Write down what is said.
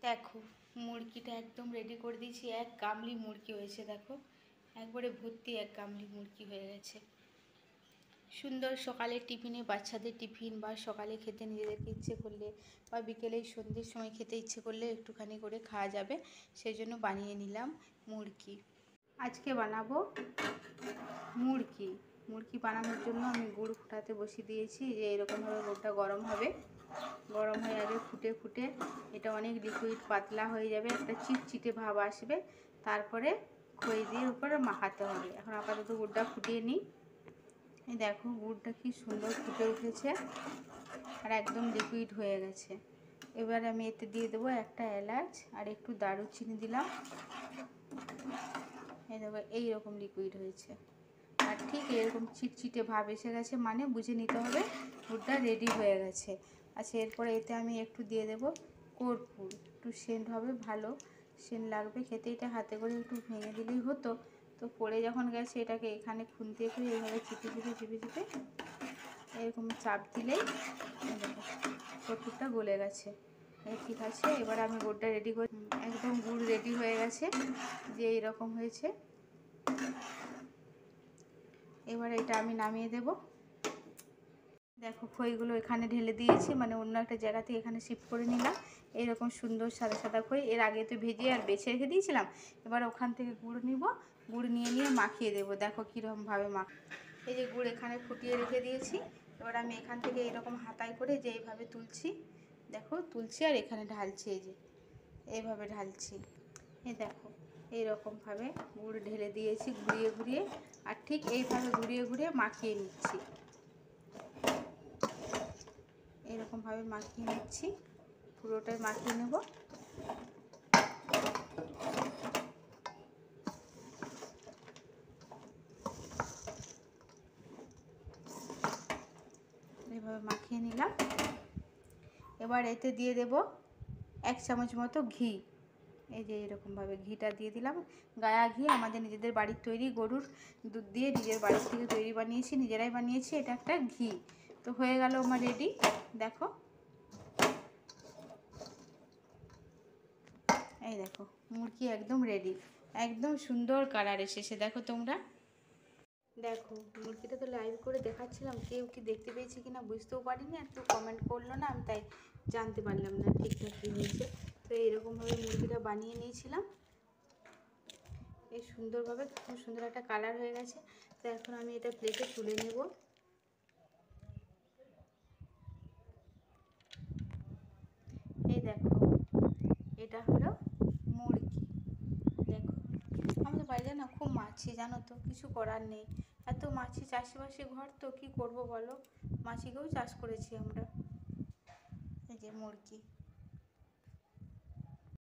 দেখো মুরগিটা একদম রেডি করে দিয়েছি। এক গামলি মুরগি হয়েছে, দেখো একবারে ভর্তি এক গামলি মুরগি হয়ে গেছে। সুন্দর সকালের টিফিনে, বাচ্চাদের টিফিন বা সকালে খেতে নিজেদেরকে ইচ্ছে করলে বা বিকেলে সন্ধ্যের সময় খেতে ইচ্ছে করলে একটুখানি করে খাওয়া যাবে, সেই জন্য বানিয়ে নিলাম মুরগি। আজকে বানাবো মুরগি। মুরগি বানানোর জন্য আমি গুড় ফুটাতে বসিয়ে দিয়েছি। যে এরকমভাবে গুড়টা গরম হবে, গরম হয়ে আগে ফুটে ফুটে এটা অনেক লিকুইড পাতলা হয়ে যাবে, একটা চিটচিটে ভাব আসবে, তারপরে খই দিয়ে উপরে মাখাতে হবে। এখন আপাতত গুড়টা ফুটিয়ে নিই। এই দেখো গুড়টা কি সুন্দর ফুটে উঠেছে আর একদম লিকুইড হয়ে গেছে। এবার আমি এতে দিয়ে দেবো একটা এলাচ আর একটু দারুচিনি দিলাম। এই দেখো এইরকম লিকুইড হয়েছে আর ঠিক এরকম চিটচিটে ভাব এসে গেছে, মানে বুঝে নিতে হবে গুড়টা রেডি হয়ে গেছে। আচ্ছা, এরপরে এতে আমি একটু দিয়ে দেবো কর্পূর, একটু সেন্ট হবে, ভালো সেন্ট লাগবে খেতে। এটা হাতে করে একটু ভেঙে দিলেই হতো, তো পড়ে যখন গেছে এটাকে এখানে খুন্তি করে এইভাবে চিপে চিপে চিপে চিপে এরকম চাপ দিলেই কর্পূরটা গলে গেছে। ঠিক আছে, এবার আমি গুড়টা রেডি করে, একদম গুড় রেডি হয়ে গেছে, যে এইরকম হয়েছে। এবার এটা আমি নামিয়ে দেব। দেখো খইগুলো এখানে ঢেলে দিয়েছি, মানে অন্য একটা জায়গা থেকে এখানে শিফট করে নিলাম। এইরকম সুন্দর সাদা সাদা খই, এর আগে তো ভেজে আর বেছে রেখে দিয়েছিলাম। এবার ওখান থেকে গুড় নিব, গুড় নিয়ে মাখিয়ে দেবো। দেখো কীরকমভাবে এই যে গুড় এখানে ফুটিয়ে রেখে দিয়েছি। এবার আমি এখান থেকে এরকম হাতায় করে যে এইভাবে তুলছি, দেখো তুলছি আর এখানে ঢালছি, এই যে এইভাবে ঢালছি। এই দেখো এইরকমভাবে গুড় ঢেলে দিয়েছি ঘুরিয়ে ঘুরিয়ে, আর ঠিক এইভাবে ঘুরিয়ে ঘুরিয়ে মাখিয়ে নিচ্ছি। এরকমভাবে মাখিয়ে নিচ্ছি, পুরোটাই মাখিয়ে নেব। এইভাবে মাখিয়ে নিলাম। এবার এতে দিয়ে দেব 1 চামচ মতো ঘি। এই যে এরকমভাবে ঘিটা দিয়ে দিলাম। গায়া ঘি, আমাদের নিজেদের বাড়ির তৈরি গরুর দুধ দিয়ে নিজের বাড়ির থেকে তৈরি বানিয়েছি, নিজেরাই বানিয়েছি। এটা একটা ঘি। তো হয়ে গেল আমার রেডি। দেখো এই দেখো মুরগি একদম রেডি, একদম সুন্দর কালার এসেছে। দেখো তোমরা, দেখো মুরগিটা তো লাইভ করে দেখাচ্ছিলাম, কেউ কি দেখতে পেয়েছি কিনা বুঝতেও পারিনি, আর কেউ কমেন্ট করলো না, আমি তাই জানতে পারলাম না ঠিকঠাক কী হয়েছে। তো এইরকমভাবে মুরগিটা বানিয়ে নিয়েছিলাম, এই সুন্দরভাবে, খুব সুন্দর একটা কালার হয়ে গেছে। তো এখন আমি এটা প্লেটে তুলে নেব। এই দেখো এটা হলো মুরগি। দেখো আমাদের বাড়িতে না খুব মাছি, জানো তো, কিছু করার নেই, এত মাছি, চাষিবাসী ঘর তো কি করব বলো, মাছিকেও চাষ করেছি আমরা। এই যে মুরগি।